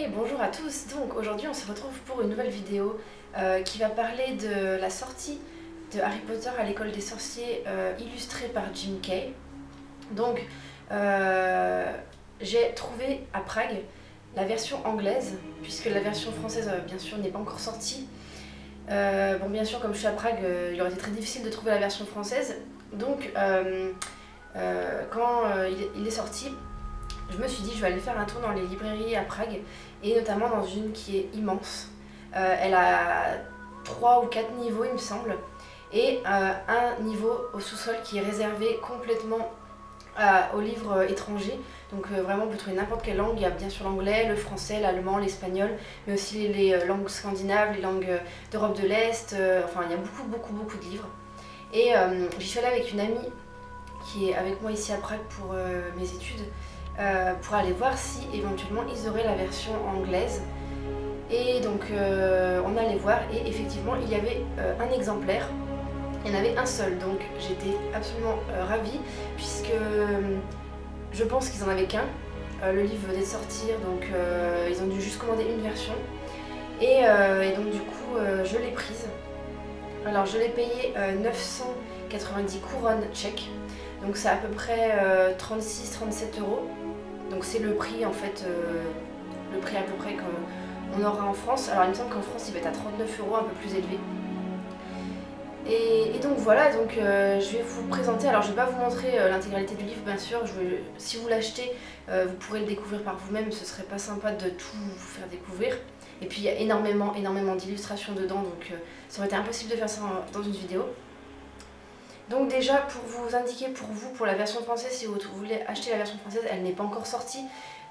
Et bonjour à tous, donc aujourd'hui on se retrouve pour une nouvelle vidéo qui va parler de la sortie de Harry Potter à l'école des sorciers illustrée par Jim Kay. Donc j'ai trouvé à Prague la version anglaise, puisque la version française bien sûr n'est pas encore sortie. Bon bien sûr comme je suis à Prague, il aurait été très difficile de trouver la version française, donc quand il est sorti, je me suis dit je vais aller faire un tour dans les librairies à Prague et notamment dans une qui est immense. Elle a 3 ou 4 niveaux il me semble et un niveau au sous-sol qui est réservé complètement aux livres étrangers. Donc vraiment vous pouvez trouver n'importe quelle langue, il y a bien sûr l'anglais, le français, l'allemand, l'espagnol, mais aussi les langues scandinaves, les langues d'Europe de l'Est, enfin il y a beaucoup de livres. Et j'y suis allée avec une amie qui est avec moi ici à Prague pour mes études, pour aller voir si éventuellement ils auraient la version anglaise. Et donc on allait voir et effectivement il y avait un exemplaire, il y en avait un seul, donc j'étais absolument ravie puisque je pense qu'ils en avaient qu'un. Le livre venait de sortir, donc ils ont dû juste commander une version et donc du coup je l'ai prise. Alors je l'ai payé 990 couronnes tchèques, donc c'est à peu près 36-37 €. Donc c'est le prix en fait, le prix à peu près qu'on aura en France. Alors il me semble qu'en France il va être à 39 €, un peu plus élevé. Et donc voilà, donc je vais vous présenter, alors je ne vais pas vous montrer l'intégralité du livre bien sûr, si vous l'achetez vous pourrez le découvrir par vous-même, ce serait pas sympa de tout vous faire découvrir. Et puis il y a énormément d'illustrations dedans, donc ça aurait été impossible de faire ça dans une vidéo. Donc déjà pour vous indiquer pour la version française, si vous voulez acheter la version française, elle n'est pas encore sortie.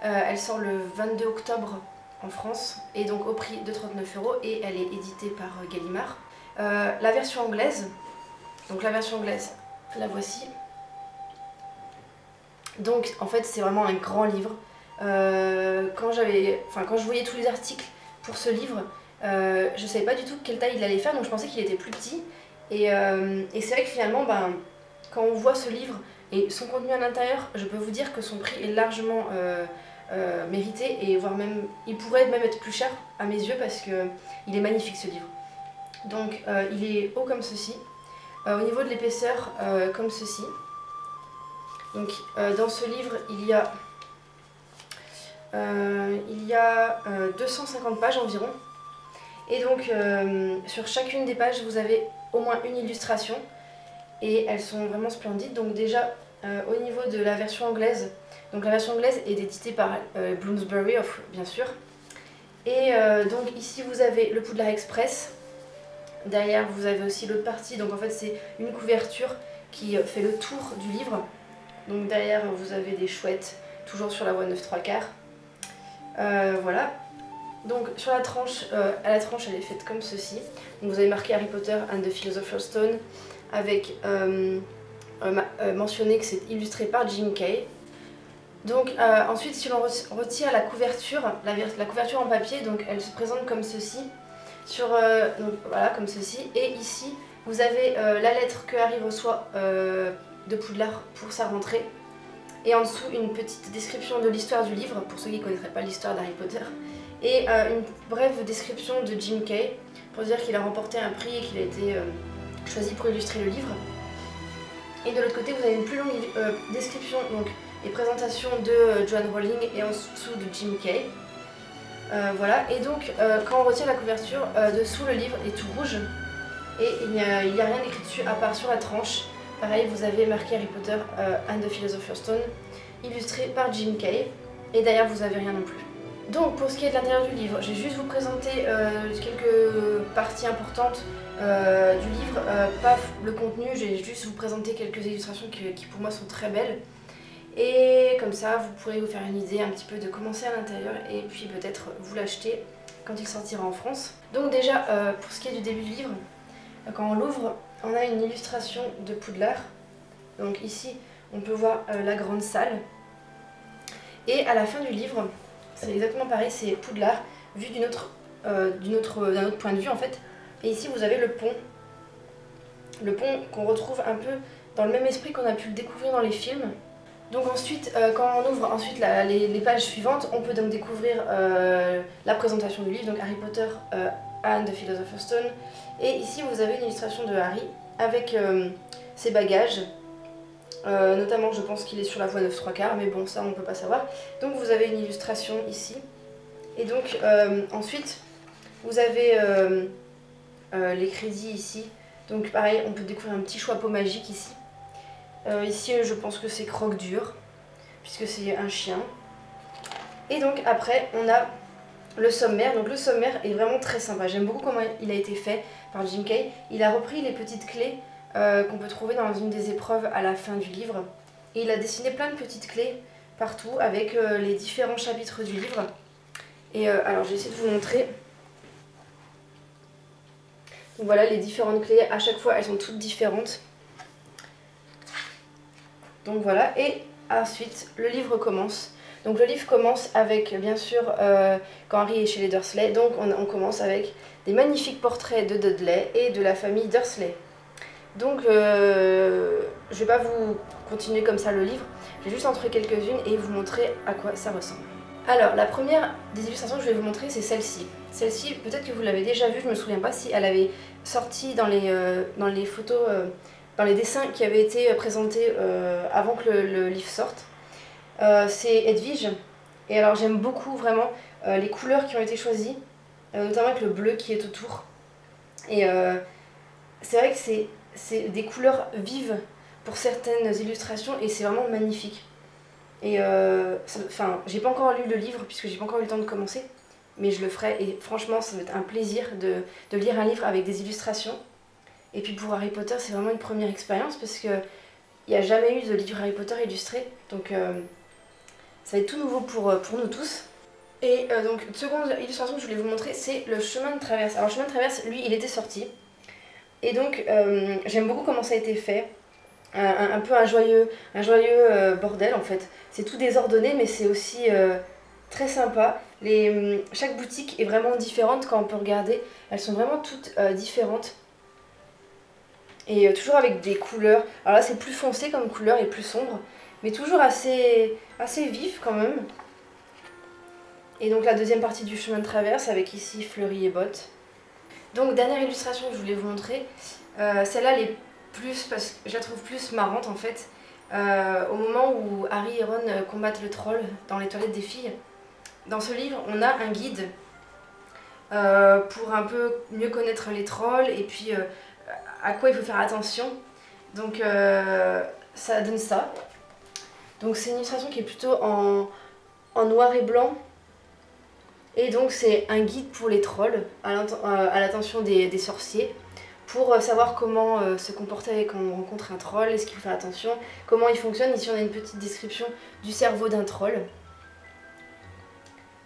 Elle sort le 22 octobre en France et donc au prix de 39 € et elle est éditée par Gallimard. La version anglaise, donc la version anglaise, la voici. Donc en fait c'est vraiment un grand livre. Quand je voyais tous les articles pour ce livre, je ne savais pas du tout quelle taille il allait faire, donc je pensais qu'il était plus petit. Et c'est vrai que finalement, quand on voit ce livre et son contenu à l'intérieur, je peux vous dire que son prix est largement mérité et voire même, il pourrait même être plus cher à mes yeux parce qu'il est magnifique ce livre. Donc il est haut comme ceci, au niveau de l'épaisseur comme ceci. Donc dans ce livre il y a 250 pages environ. Et donc sur chacune des pages vous avez au moins une illustration et elles sont vraiment splendides. Donc déjà au niveau de la version anglaise, donc la version anglaise est éditée par Bloomsbury bien sûr. Et donc ici vous avez le Poudlard Express, derrière vous avez aussi l'autre partie, donc en fait c'est une couverture qui fait le tour du livre. Donc derrière vous avez des chouettes, toujours sur la voie 9/3. Voilà. Donc sur la tranche, elle est faite comme ceci. Donc vous avez marqué Harry Potter and the Philosopher's Stone avec mentionné que c'est illustré par Jim Kay. Donc ensuite si l'on retire la couverture, la couverture en papier, donc elle se présente comme ceci. Donc, voilà comme ceci. Et ici vous avez la lettre que Harry reçoit de Poudlard pour sa rentrée. Et en dessous une petite description de l'histoire du livre pour ceux qui ne connaîtraient pas l'histoire d'Harry Potter. Et une brève description de Jim Kay pour dire qu'il a remporté un prix et qu'il a été choisi pour illustrer le livre. Et de l'autre côté vous avez une plus longue description donc, et présentation de Joanne Rowling et en dessous de Jim Kay. Voilà, et donc quand on retire la couverture, dessous le livre est tout rouge et il n'y a rien écrit dessus à part sur la tranche. Pareil, vous avez marqué Harry Potter and the Philosopher's Stone, illustré par Jim Kay, et derrière vous n'avez rien non plus. Donc pour ce qui est de l'intérieur du livre, je vais juste vous présenter quelques parties importantes du livre, pas le contenu, je vais juste vous présenter quelques illustrations qui pour moi sont très belles. Et comme ça vous pourrez vous faire une idée un petit peu de comment c'est à l'intérieur et puis peut-être vous l'acheter quand il sortira en France. Donc déjà pour ce qui est du début du livre, quand on l'ouvre, on a une illustration de Poudlard. Donc ici on peut voir la grande salle. Et à la fin du livre, c'est exactement pareil, c'est Poudlard vu d'un autre point de vue en fait. Et ici vous avez le pont qu'on retrouve un peu dans le même esprit qu'on a pu le découvrir dans les films. Donc ensuite, quand on ouvre ensuite les pages suivantes, on peut donc découvrir la présentation du livre, donc Harry Potter and the Philosopher's Stone. Et ici, vous avez une illustration de Harry avec ses bagages. Notamment, je pense qu'il est sur la voie 9 3/4, mais bon, ça on ne peut pas savoir. Donc vous avez une illustration ici. Et donc ensuite, vous avez les crédits ici. Donc pareil, on peut découvrir un petit choix-peau magique ici. Ici, je pense que c'est Croque-Dur, puisque c'est un chien. Et donc après, on a le sommaire. Donc le sommaire est vraiment très sympa. J'aime beaucoup comment il a été fait par Jim Kay. Il a repris les petites clés qu'on peut trouver dans une des épreuves à la fin du livre. Et il a dessiné plein de petites clés partout avec les différents chapitres du livre. Et alors, je vais essayer de vous montrer. Donc voilà les différentes clés. À chaque fois, elles sont toutes différentes. Donc voilà, et ensuite le livre commence. Donc le livre commence avec, bien sûr, quand Harry est chez les Dursley, donc on commence avec des magnifiques portraits de Dudley et de la famille Dursley. Donc je vais pas vous continuer comme ça le livre, je vais juste en trouver quelques-unes et vous montrer à quoi ça ressemble. Alors la première des illustrations que je vais vous montrer, c'est celle-ci. Celle-ci, peut-être que vous l'avez déjà vue, je me souviens pas si elle avait sorti dans les photos... dans les dessins qui avaient été présentés avant que le livre sorte. C'est Edwige. Et alors j'aime beaucoup vraiment les couleurs qui ont été choisies, notamment avec le bleu qui est autour. Et c'est vrai que c'est des couleurs vives pour certaines illustrations et c'est vraiment magnifique. Et enfin, j'ai pas encore lu le livre puisque j'ai pas encore eu le temps de commencer, mais je le ferai et franchement ça va être un plaisir de lire un livre avec des illustrations. Et puis pour Harry Potter, c'est vraiment une première expérience parce qu'il n'y a jamais eu de livre Harry Potter illustré. Donc ça va être tout nouveau pour nous tous. Et donc, seconde illustration que je voulais vous montrer, c'est le chemin de traverse. Alors le chemin de traverse, lui, il était sorti. Et donc, j'aime beaucoup comment ça a été fait. Un peu un joyeux bordel en fait. C'est tout désordonné, mais c'est aussi très sympa. Chaque boutique est vraiment différente quand on peut regarder. Elles sont vraiment toutes différentes. Et toujours avec des couleurs. Alors là c'est plus foncé comme couleur et plus sombre, mais toujours assez vif quand même. Et donc la deuxième partie du chemin de traverse avec ici Fleury et Bottes. Donc dernière illustration que je voulais vous montrer, celle-là elle est plus, parce que je la trouve plus marrante en fait. Au moment où Harry et Ron combattent le troll dans les toilettes des filles, dans ce livre on a un guide pour un peu mieux connaître les trolls et puis à quoi il faut faire attention. Donc ça donne ça. Donc c'est une illustration qui est plutôt en noir et blanc. Et donc c'est un guide pour les trolls à l'attention des sorciers pour savoir comment se comporter quand on rencontre un troll, est-ce qu'il faut faire attention, comment il fonctionne. Ici on a une petite description du cerveau d'un troll.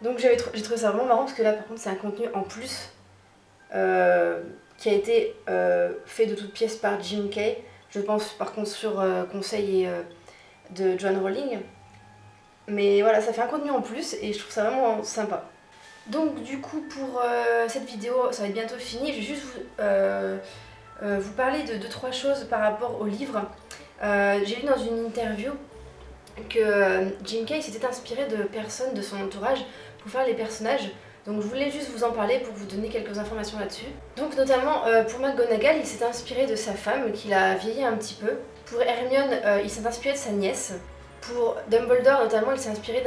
Donc j'ai trouvé ça vraiment marrant parce que là par contre c'est un contenu en plus qui a été fait de toutes pièces par Jim Kay, je pense par contre sur conseil de Joanne Rowling. Mais voilà, ça fait un contenu en plus et je trouve ça vraiment sympa. Donc du coup pour cette vidéo, ça va être bientôt fini. Je vais juste vous parler de 2-3 choses par rapport au livre. J'ai lu dans une interview que Jim Kay s'était inspiré de personnes de son entourage pour faire les personnages. Donc je voulais juste vous en parler pour vous donner quelques informations là-dessus. Donc notamment pour McGonagall, il s'est inspiré de sa femme qu'il a vieilli un petit peu. Pour Hermione, il s'est inspiré de sa nièce. Pour Dumbledore notamment, il s'est inspiré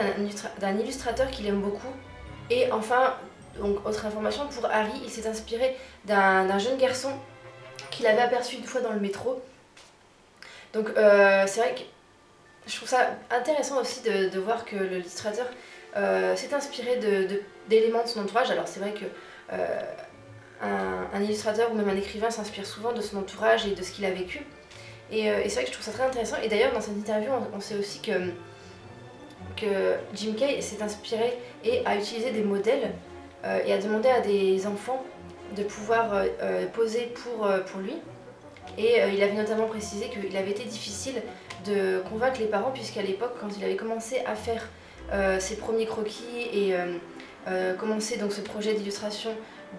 d'un illustrateur qu'il aime beaucoup. Et enfin, donc autre information, pour Harry, il s'est inspiré d'un jeune garçon qu'il avait aperçu une fois dans le métro. Donc c'est vrai que je trouve ça intéressant aussi de voir que l'illustrateur s'est inspiré d'éléments de son entourage. Alors c'est vrai que un illustrateur ou même un écrivain s'inspire souvent de son entourage et de ce qu'il a vécu. Et c'est vrai que je trouve ça très intéressant. Et d'ailleurs dans cette interview on sait aussi que Jim Kay s'est inspiré et a utilisé des modèles et a demandé à des enfants de pouvoir poser pour lui. Et il avait notamment précisé qu'il avait été difficile de convaincre les parents puisqu'à l'époque quand il avait commencé à faire ses premiers croquis et commencer donc ce projet d'illustration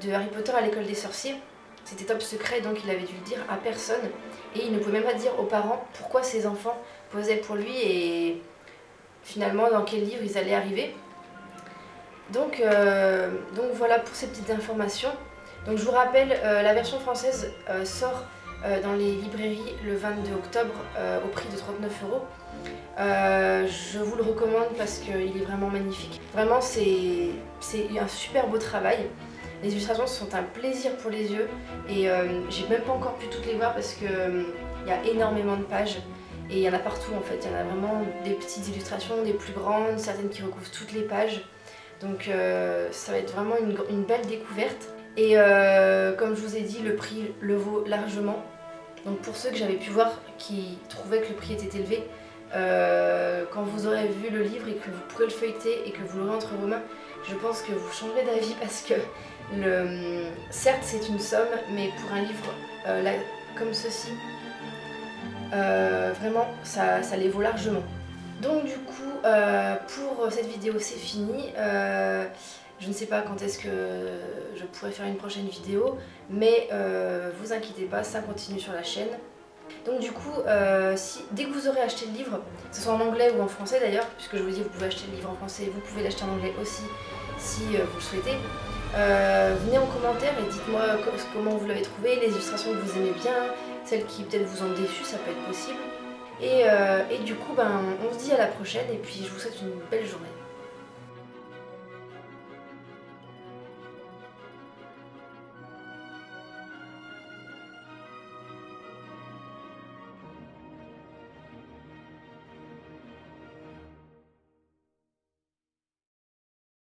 de Harry Potter à l'école des sorciers, c'était top secret donc il avait dû le dire à personne et il ne pouvait même pas dire aux parents pourquoi ses enfants posait pour lui et finalement dans quel livre ils allaient arriver. Donc voilà pour ces petites informations. Donc je vous rappelle, la version française sort dans les librairies le 22 octobre au prix de 39 €. Je vous le recommande parce qu'il est vraiment magnifique. Vraiment c'est un super beau travail. Les illustrations sont un plaisir pour les yeux et j'ai même pas encore pu toutes les voir parce que il y a énormément de pages et il y en a partout en fait. Il y en a vraiment des petites illustrations, des plus grandes, certaines qui recouvrent toutes les pages. Donc ça va être vraiment une belle découverte. Et comme je vous ai dit, le prix le vaut largement. Donc pour ceux que j'avais pu voir qui trouvaient que le prix était élevé, quand vous aurez vu le livre et que vous pourrez le feuilleter et que vous l'aurez entre vos mains, je pense que vous changerez d'avis parce que certes c'est une somme, mais pour un livre comme ceci, vraiment ça les vaut largement. Donc du coup, pour cette vidéo c'est fini. Je ne sais pas quand est-ce que je pourrai faire une prochaine vidéo, mais vous inquiétez pas, ça continue sur la chaîne. Donc du coup, dès que vous aurez acheté le livre, que ce soit en anglais ou en français d'ailleurs, puisque je vous dis vous pouvez acheter le livre en français, vous pouvez l'acheter en anglais aussi si vous le souhaitez, venez en commentaire et dites-moi comment vous l'avez trouvé, les illustrations que vous aimez bien, celles qui peut-être vous ont déçu, ça peut être possible. Et du coup, on se dit à la prochaine et puis je vous souhaite une belle journée.